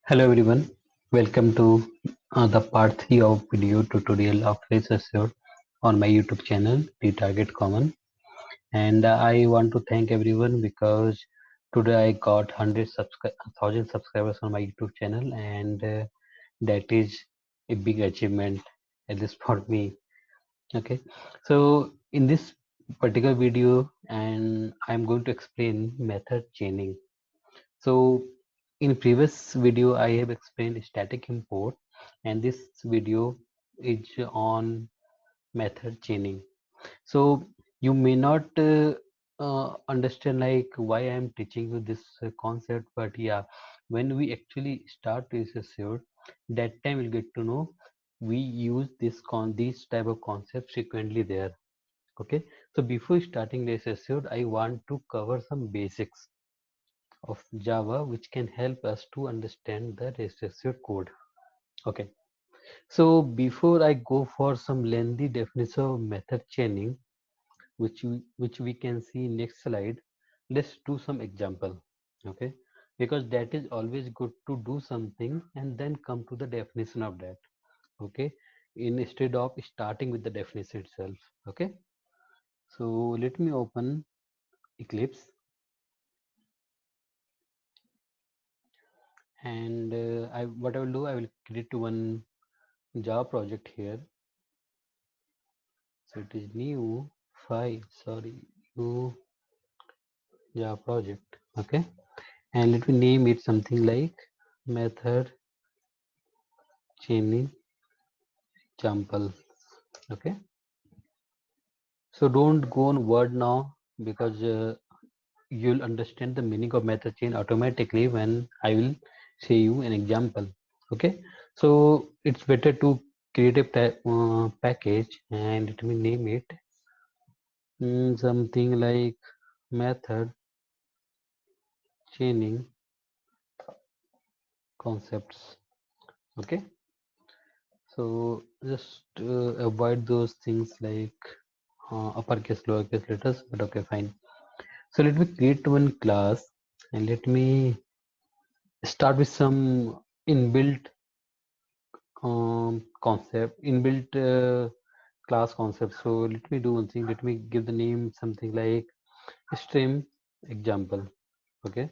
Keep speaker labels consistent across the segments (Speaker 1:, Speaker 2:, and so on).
Speaker 1: Hello everyone, welcome to the part 3 of video tutorial of Research on my YouTube channel, The Target Common. And I want to thank everyone because today I got 1,000 subscribers on my YouTube channel, and that is a big achievement at least for me. Okay, so in this particular video, and I'm going to explain method chaining. So in previous video I have explained static import, and this video is on method chaining. So you may not understand like why I am teaching you this concept, but yeah, when we actually start this assured, that time we'll get to know we use these type of concepts frequently there. Okay, so before starting this assured, I want to cover some basics of Java which can help us to understand the restricted code. Okay, so before I go for some lengthy definition of method chaining, which we can see next slide, let's do some example. Okay, because that is always good to do something and then come to the definition of that. Okay, instead of starting with the definition itself. Okay, so let me open Eclipse, and what I will do, I will create one Java project here. So it is new file, sorry, new Java project. Okay, and let me name it something like method chaining example. Okay, so don't go on word now, because you'll understand the meaning of method chain automatically when I will say you an example. Okay, so it's better to create a package, and let me name it something like method chaining concepts. Okay, so just avoid those things like uppercase, lowercase letters, but okay, fine. So let me create one class, and let me start with some inbuilt inbuilt class concept. So let me do one thing. Let me give the name something like stream example. Okay,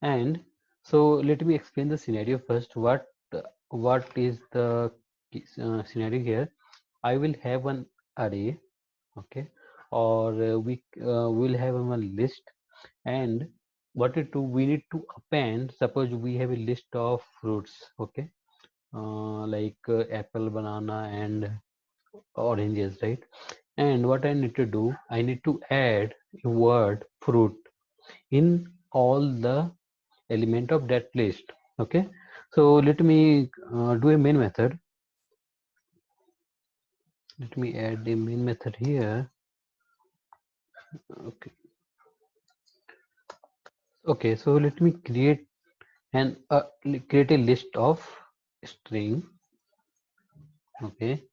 Speaker 1: and so let me explain the scenario first. What is the scenario here? I will have an array. Okay, or we will have one list, and what it do, we need to append. Suppose we have a list of fruits. Okay, like apple, banana, and oranges, right? And what I need to do, I need to add a word fruit in all the element of that list. Okay, so let me do a main method. Let me add a main method here. Okay, okay, so let me create a list of string. Okay,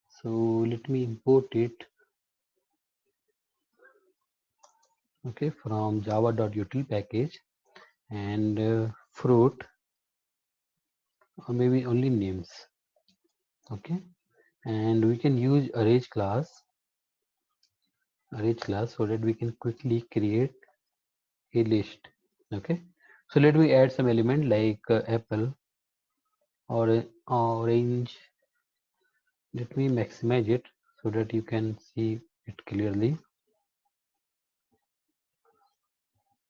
Speaker 1: so let me import it. Okay, from java.util package, and fruit, or maybe only names. Okay, and we can use array class so that we can quickly create a list. Okay, so let me add some element like apple or orange. Let me maximize it so that you can see it clearly.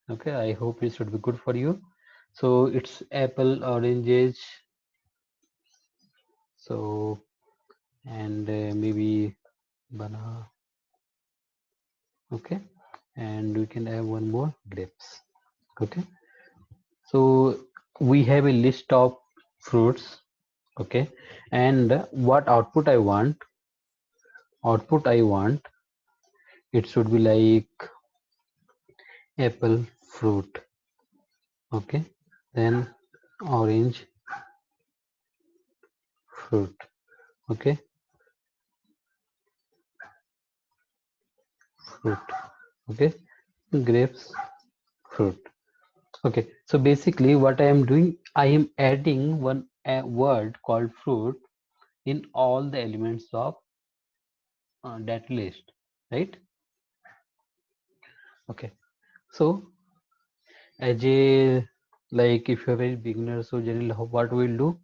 Speaker 1: Okay, I hope it should be good for you. So it's apple, oranges, so, and maybe banana. Okay, and we can have one more, grapes. Okay, so we have a list of fruits. Okay, and what output I want, it should be like apple, fruit. Okay, then orange, fruit. Okay, fruit. Okay, grapes, fruit. Okay, so basically what I am doing, I am adding one a word called fruit in all the elements of that list, right? Okay, so as a, like if you're a very beginner, so generally what we'll do,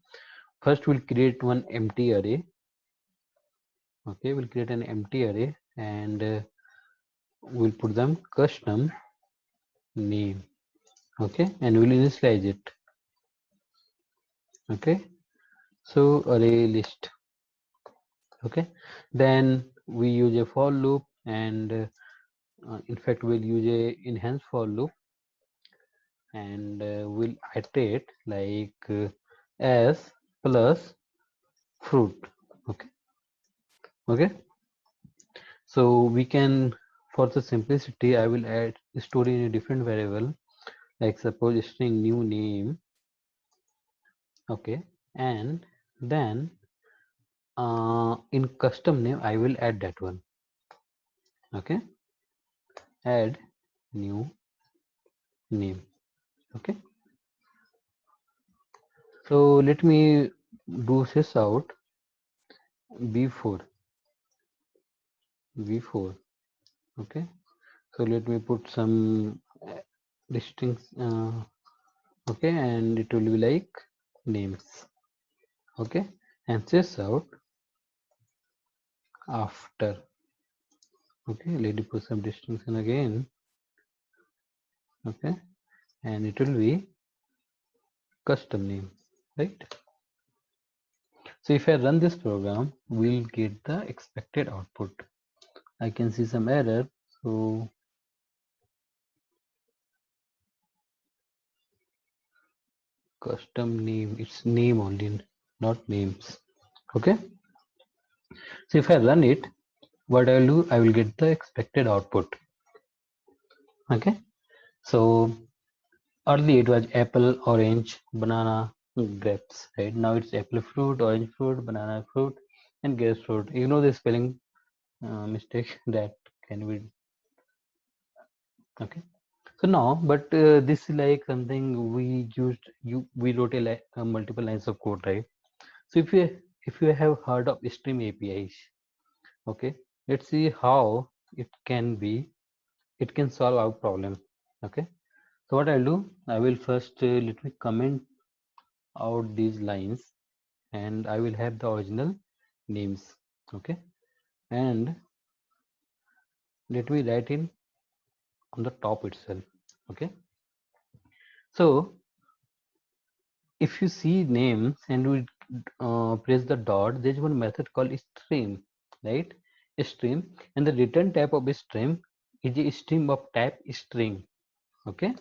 Speaker 1: first we'll create one empty array. Okay, we'll create an empty array and we'll put them custom name. Okay, and we'll initialize it. Okay, so array list. Okay, then we use a for loop and in fact we'll use a enhanced for loop and we'll iterate like s plus fruit. Okay, okay, so we can, for the simplicity, I will add store in a different variable, like suppose string new name. Okay, and then in custom name I will add that one. Okay, add new name. Okay, so let me do this out. V4 V4. Okay, so let me put some distinct okay, and it will be like names. Okay, and this out after. Okay, let me put some distinction again. Okay, and it will be custom name, right? So if I run this program, we'll get the expected output. I can see some error. So custom name, it's name only, not names. Okay, so if I run it, what I will do, I will get the expected output. Okay, so early it was apple, orange, banana, grapes, right? Now it's apple fruit, orange fruit, banana fruit, and grapes fruit. You know the spelling mistake that can be. Okay, so now, but this is like something we used. We wrote a multiple lines of code, right? So if you have heard of stream APIs, okay, let's see how it can be. It can solve our problem. Okay, so what I'll do, I will first let me comment out these lines, and I will have the original names. Okay, and let me write in on the top itself. Okay, so if you see names and we press the dot, there is one method called stream, right? A stream, and the return type of a stream is a stream of type string. Okay,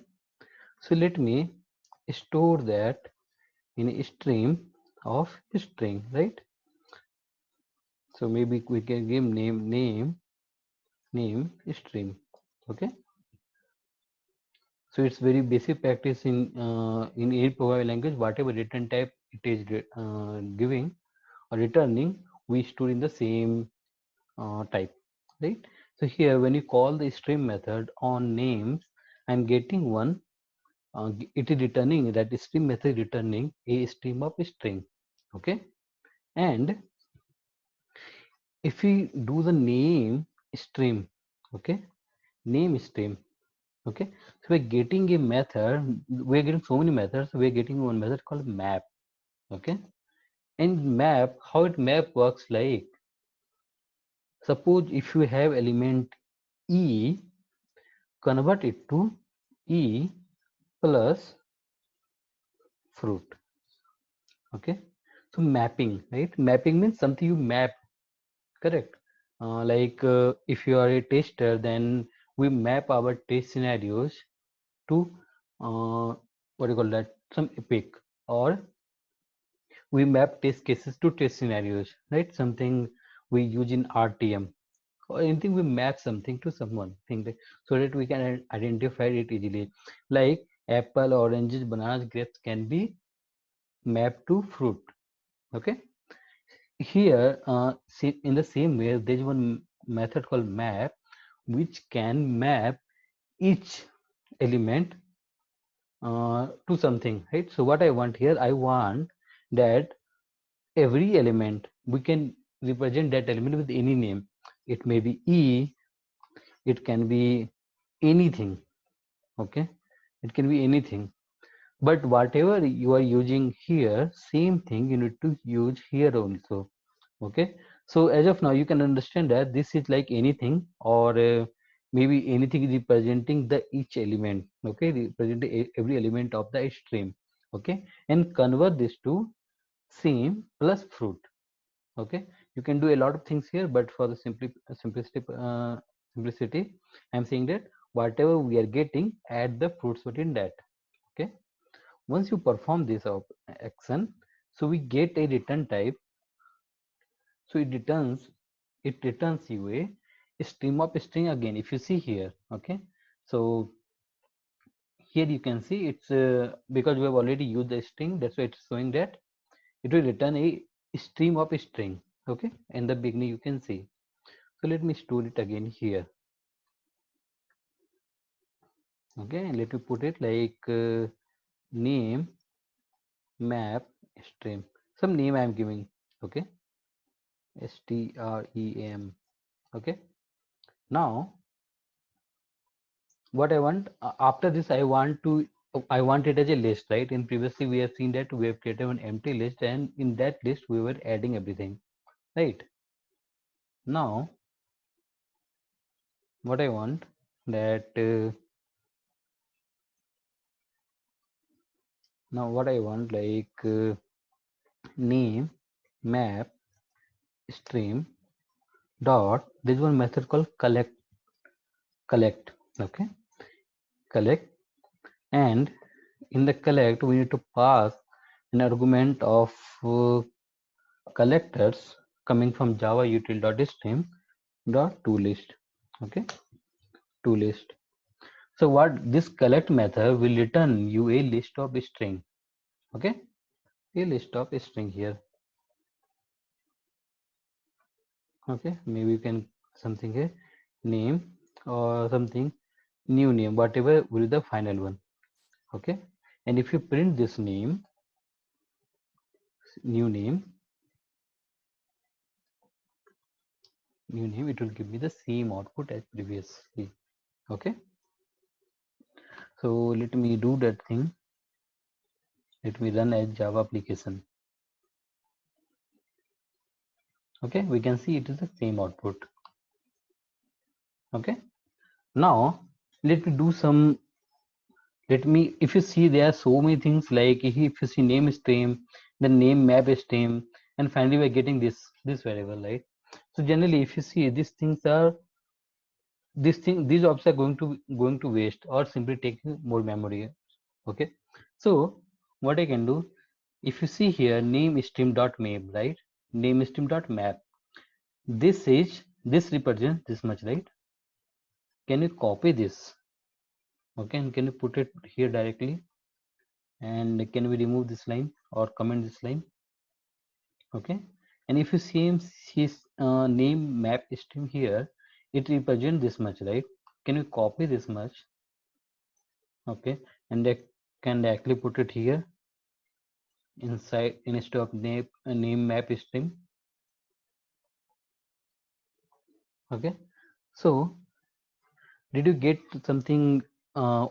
Speaker 1: so let me store that in a stream of string, right? So maybe we can give name stream. Okay, so it's very basic practice in any programming language. Whatever return type it is giving or returning, we store in the same type, right? So here when you call the stream method on names, I'm getting one, it is returning, that stream method returning a stream of string. Okay, and if we do the name stream, okay, name stream, okay, so we're getting a method, we're getting so many methods, we're getting one method called map. Okay, and map, how it map works like, suppose if you have element e, convert it to e plus fruit. Okay, so mapping, right? Mapping means something you map, correct? Like if you are a tester, then we map our test scenarios to what do you call that, some epic, or we map test cases to test scenarios, right? Something we use in RTM, or anything we map something to someone thing that, so that we can identify it easily. Like apple, oranges, bananas, grapes can be mapped to fruit. Okay, here in the same way there is one method called map which can map each element to something, right? So what I want here, I want that every element we can represent that element with any name. It may be E, it can be anything, okay? It can be anything. But whatever you are using here, same thing you need to use here also. Okay. So as of now, you can understand that this is like anything, or maybe anything representing the each element. Okay, representing every element of the stream. Okay, and convert this to same plus fruit. Okay, you can do a lot of things here, but for the simplicity, I'm saying that whatever we are getting, add the fruits within that. Okay, once you perform this action, so we get a return type. So it returns you a stream of string again. If you see here, okay, so here you can see it's because we have already used the string, that's why it's showing that it will return a stream of string. Okay, in the beginning you can see. So let me store it again here. Okay, and let me put it like name map stream. Some name I am giving. Okay, stream. Okay, now what I want after this, I want it as a list, right? In previously we have seen that we have created an empty list, and in that list we were adding everything, right? Now what I want that now what I want like name map stream dot, there's one method called collect. Okay, collect, and in the collect we need to pass an argument of collectors coming from java util.stream dot toList. Okay, toList. So what this collect method will return you a list of string. Okay, a list of string here. Okay, maybe you can something here, name or something, new name, whatever will be the final one. Okay, and if you print this name, new name, it will give me the same output as previously. Okay, so let me do that thing. Let me run as java application. Okay, we can see it is the same output. Okay, now let me do some, let me, if you see there are so many things, like if you see name stream, then name map stream, and finally we're getting this variable, right? So generally if you see these objects are going to waste or simply taking more memory. Okay, so what I can do, if you see here name stream dot map, right? Name stream dot map, this represents this much, right? Can you copy this? Okay, and can you put it here directly, and can we remove this line or comment this line? Okay, and if you see his name map stream here, it represents this much, right? Can you copy this much? Okay, and I can directly put it here inside instead of name map stream. Okay, so did you get something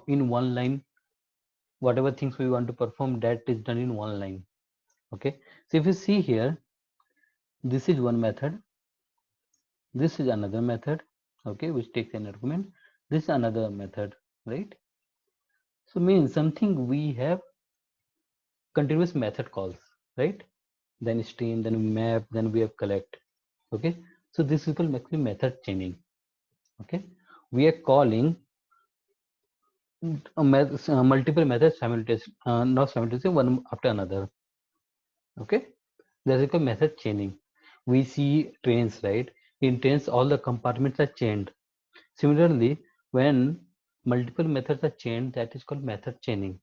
Speaker 1: in one line? Whatever things we want to perform, that is done in one line. Okay, so if you see here, this is one method, this is another method, okay, which takes an argument, this is another method, right? So means something we have continuous method calls, right? Then stream, then map, then we have collect. Okay, so this is called actually method chaining. Okay, we are calling multiple methods simultaneously, not simultaneously, one after another. Okay, that is called method chaining. We see trains, right? In trains all the compartments are chained. Similarly, when multiple methods are chained, that is called method chaining.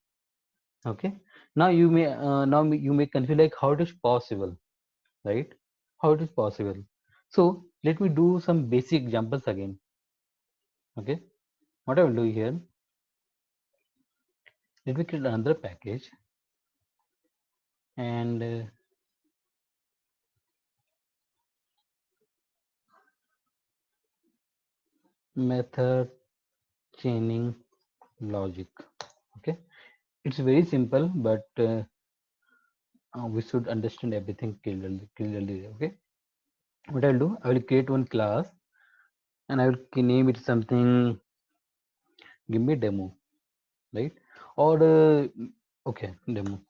Speaker 1: Okay, now you may confuse like how it is possible, right? How it is possible. So let me do some basic examples again. Okay, what I will do here, Let me create another package and method chaining logic. Okay, it's very simple, but we should understand everything clearly. Okay, what I'll do, I will create one class and I will name it something. Give me demo, right? Or okay, demo.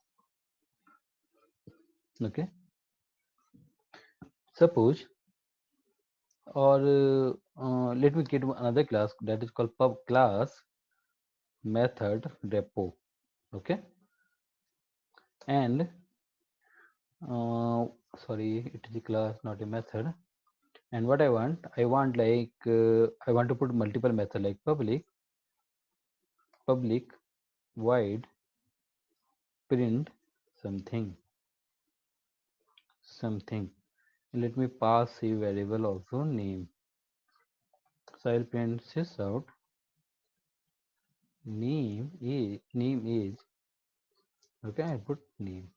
Speaker 1: Okay, suppose, or let me create another class that is called pub class method repo. Okay, and uh, sorry, it is a class, not a method. And what I want like I want to put multiple method like public void print something something. Let me pass a variable also name. So I'll print this out. Name is okay. I put name.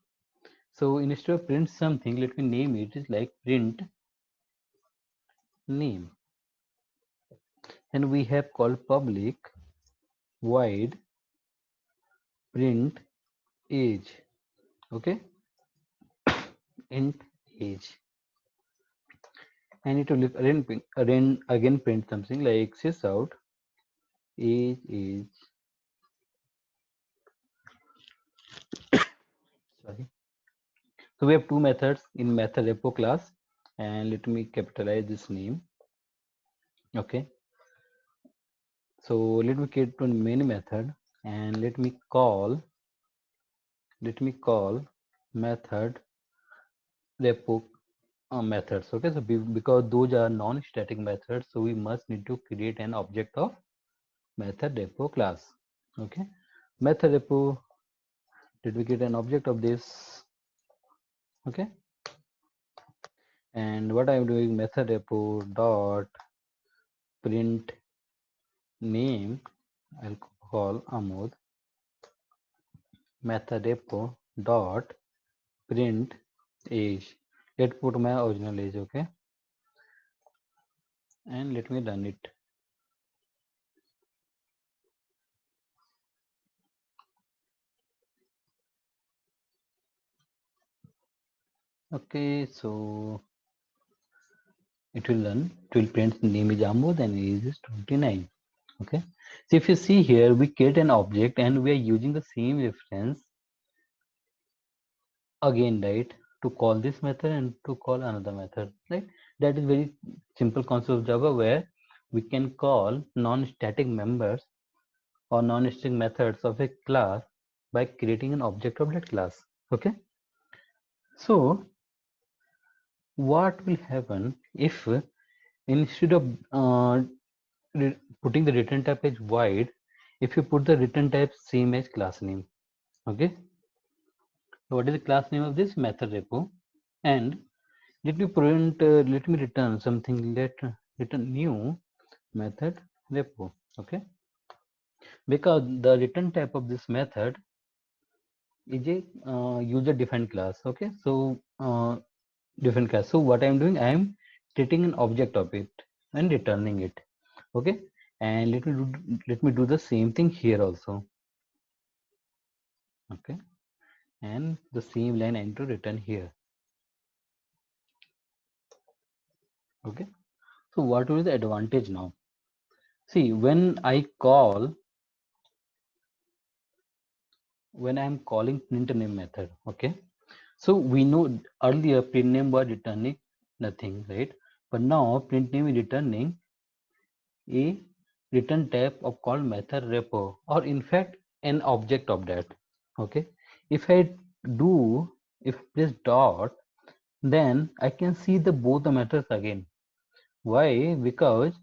Speaker 1: So instead of print something, let me name it is like print name. And we have called public void print age. Okay, int age. I need to look again print something like sys out age is sorry. So we have two methods in method repo class, and let me capitalize this name. Okay, so let me create one main method and let me call method repo methods. Okay, so because those are non-static methods, so we must need to create an object of method repo class. Okay, method repo, let me create an object of this. Okay, and what I'm doing, method repo dot print name, I'll call Amod. Method repo dot print age, let's put my original age. Okay, and let me run it. Okay, so it will run. It will print name is Amod and age is 29. Okay, so if you see here, we create an object and we are using the same reference again, right, to call this method and to call another method, right? That is very simple concept of Java, where we can call non-static members or non-static methods of a class by creating an object of that class. Okay, so what will happen if instead of putting the return type as void, if you put the return type same as class name? Okay, so what is the class name of this method repo? And let me return something. Let return new method repo. Okay, because the return type of this method is a user defined class. Okay, so different class. So what I'm doing, I'm creating an object of it and returning it. Okay, and let me do the same thing here also. Okay, and the same line I need to return here. Okay, so what will be the advantage now? See, when I'm calling print name method, okay, so we know earlier print name was returning nothing, right? But now print name is returning a return type of called method repo, or in fact an object of that. Okay, if I do, if I press dot, then I can see the both the methods again. Why? Because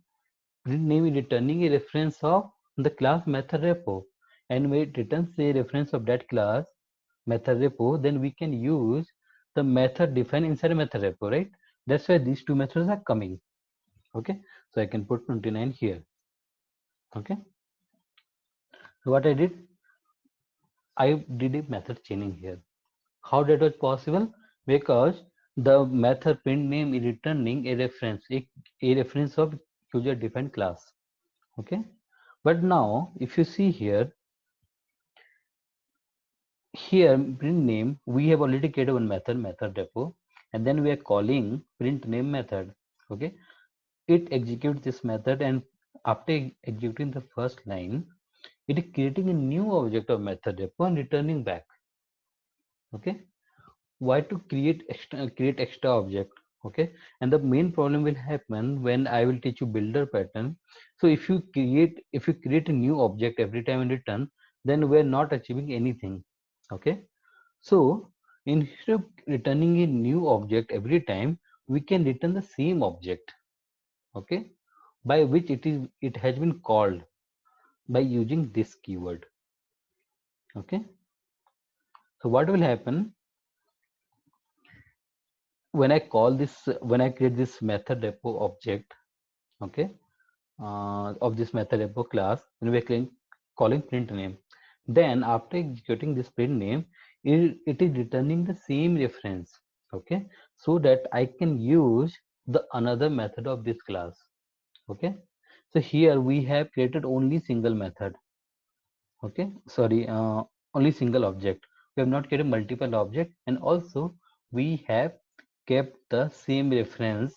Speaker 1: print name is returning a reference of the class method repo, and when it returns a reference of that class method repo, then we can use the method defined inside a method repo, right? That's why these two methods are coming. Okay, so I can put 29 here. Okay, so what I did, I did a method chaining here. How that was possible? Because the method print name is returning a reference of user defined class. Okay. But now if you see here, print name, we have already created one method depot, and then we are calling print name method. Okay. It executes this method, and after executing the first line, it is creating a new object of method depot and returning back. Okay. Why to create extra object? Okay. And the main problem will happen when I will teach you builder pattern. So if you create a new object every time in return, then we're not achieving anything. Okay. So instead of returning a new object every time, we can return the same object. Okay, by which it has been called by using this keyword. Okay, so what will happen when I call this, when I create this method repo object? Okay, of this method repo class, when we are calling print name, then after executing this print name, it is returning the same reference. Okay, so that I can use the another method of this class. Okay, so here we have created only single method. Okay, sorry, only single object. We have not created multiple object, and also we have kept the same reference,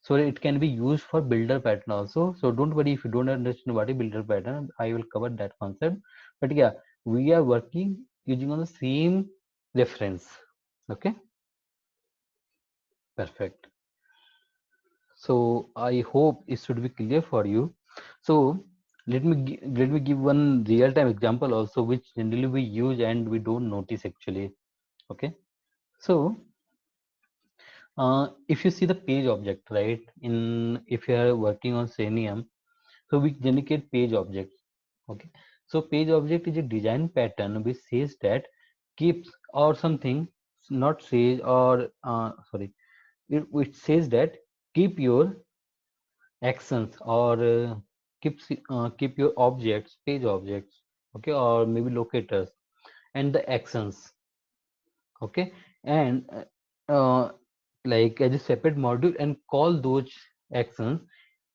Speaker 1: so it can be used for builder pattern also. So don't worry if you don't understand what is builder pattern, I will cover that concept. But yeah, we are working using on the same reference. Okay, perfect. So I hope it should be clear for you. So let me give one real time example also, which generally we use and we don't notice actually. Okay, so if you see the page object, right, in if you are working on Selenium, so we generate page objects. Okay, so page object is a design pattern which says that keeps or something, not says or sorry, it says that keep your actions or keep your objects, page objects, okay, or maybe locators and the actions. Okay, and like as a separate module and call those actions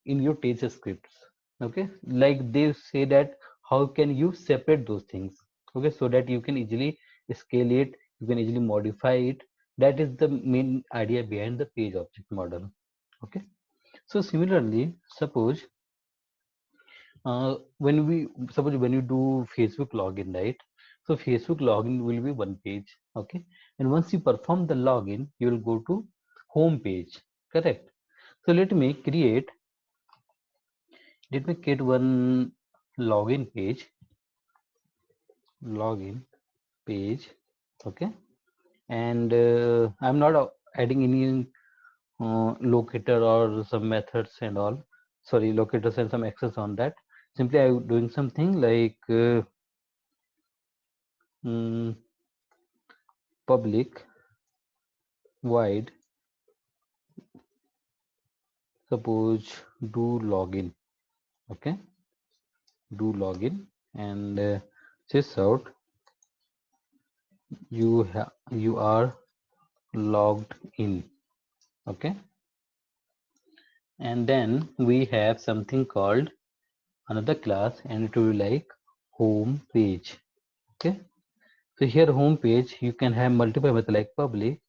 Speaker 1: in your test scripts. Okay, like they say that how can you separate those things? Okay, so that you can easily scale it, you can easily modify it. That is the main idea behind the page object model. Okay, so similarly, when we suppose when you do Facebook login, right? So Facebook login will be one page. Okay, and once you perform the login, you will go to home page. Correct. So let me create one login page. Login page. Okay, and I'm not adding any locator or some methods and all. Sorry, locators and some access on that. Simply I'm doing something like mm, public void, suppose do login. Okay, do login, and sys out you are logged in. Okay, and then we have something called another class, and it will be like home page. Okay, so here home page you can have multiple methods like public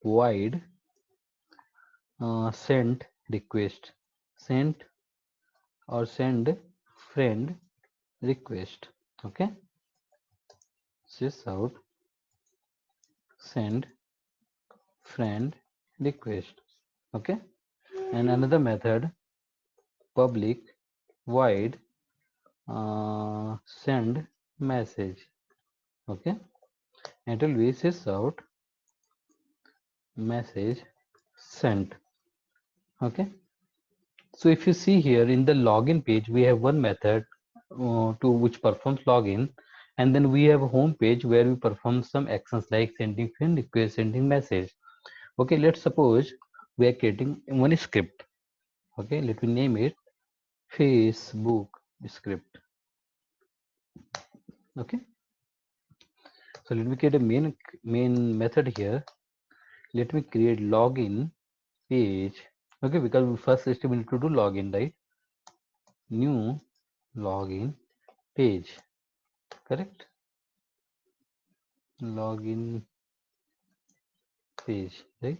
Speaker 1: void send request, send or send friend request. Okay, sys out send friend request. Okay, and another method public void send message. Okay, and it will be sys out message sent. Okay, so if you see here in the login page, we have one method to which performs login, and then we have a home page where we perform some actions like sending friend request, sending message. Okay, let's suppose we are creating one script. Okay, let me name it Facebook script. Okay, So let me create a main method here. Let me create login page. Okay, because we first we need to do login, right? New login page, correct? Login page, right?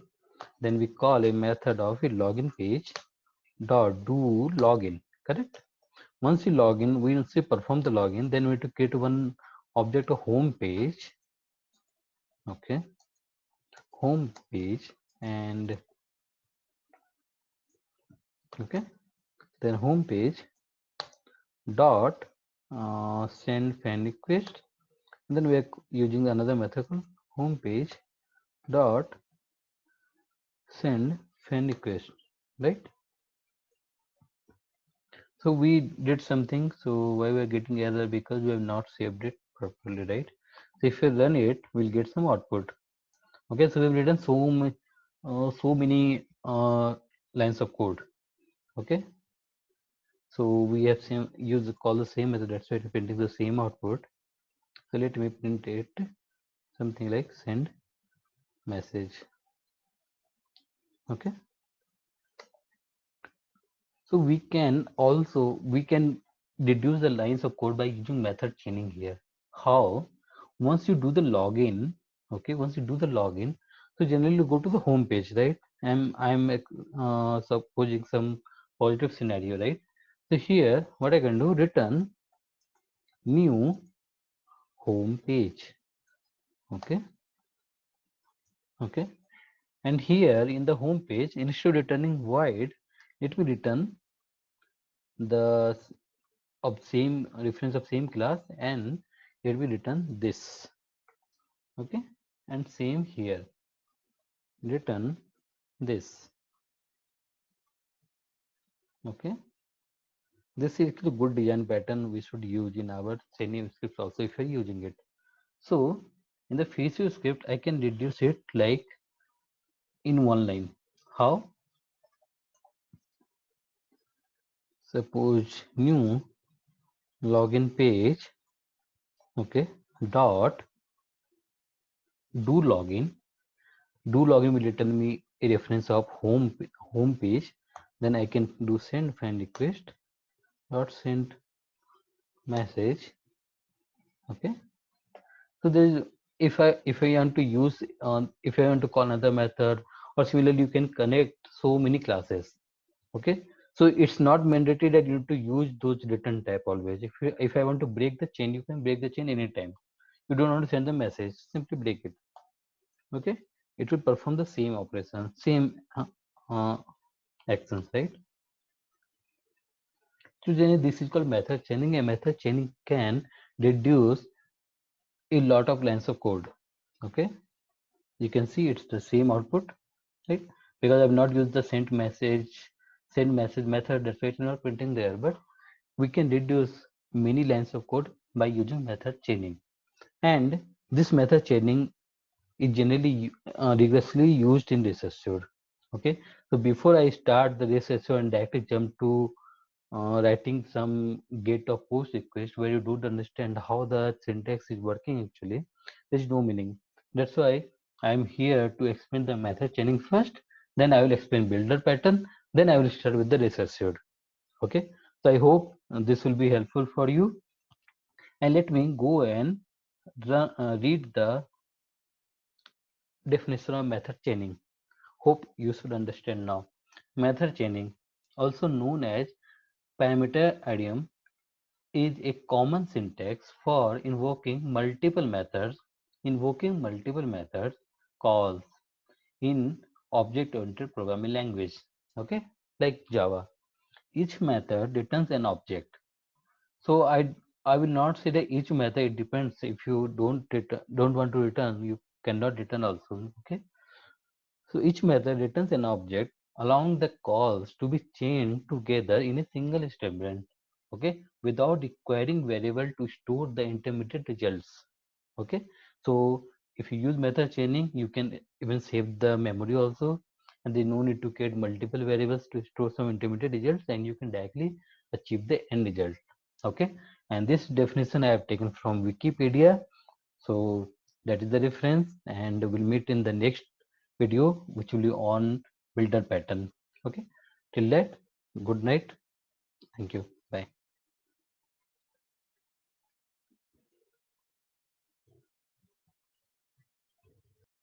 Speaker 1: Then we call a method of a login page dot do login, correct? Once you log in, once you perform the login, then we need to create one object of home page. Okay, home page, and okay, then home page dot send friend request. And then we are using another method called home page dot send friend request, right? So we did something. So why we are getting error? Because we have not saved it properly, right? So if we run it, we'll get some output. Okay, so we've written so many lines of code. Okay, so we have same use call the same method. That's why we're printing the same output. So let me print it something like send message. Okay, so we can reduce the lines of code by using method chaining here. How? Once you do the login, okay, once you do the login, so generally you go to the home page, right? I'm supposing some positive scenario, right? So here what I can do, return new home page. Okay, okay, and here in the home page, instead of returning void, it will return the of same reference of same class, and it will return this. Okay, and same here, return this. Okay, this is a good design pattern we should use in our Selenium scripts also if you're using it. So in the feature script, I can reduce it like in one line. How? Suppose new login page, okay, dot do login. Do login will return me a reference of home page. Then I can do send friend request dot send message. Okay, so there is, if I want to use if I want to call another method, or similarly you can connect so many classes. Okay, so it's not mandatory that you need to use those return type always. If I want to break the chain, you can break the chain anytime. You don't want to send the message, simply break it. Okay, it will perform the same operation, same uh, actions, right? So then this is called method chaining. A method chaining can reduce a lot of lines of code. Okay, you can see it's the same output, right? Because I've not used the send message method, that's why it's not printing there. But we can reduce many lines of code by using method chaining. And this method chaining is generally rigorously used in REST-assured. Okay, so before I start the REST-assured and directly jump to writing some get or post request where you don't understand how the syntax is working, actually there's no meaning. That's why I'm here to explain the method chaining first, then I will explain builder pattern, then I will start with the REST-assured. Okay, so I hope this will be helpful for you, and let me go and read the definition of method chaining. Hope you should understand now. Method chaining, also known as parameter idiom, is a common syntax for invoking multiple methods calls in object-oriented programming language. Okay, like Java. Each method returns an object. So I will not say that each method, it depends. If you don't want to return, you cannot return also. Okay. So each method returns an object allowing the calls to be chained together in a single statement. Okay, without requiring variable to store the intermediate results. Okay, so if you use method chaining, you can even save the memory also, and there's no need to create multiple variables to store some intermediate results, and you can directly achieve the end result. Okay, and this definition I have taken from Wikipedia. So That is the reference, and we'll meet in the next video, which will be on builder pattern. Okay, till that, good night. Thank you. Bye.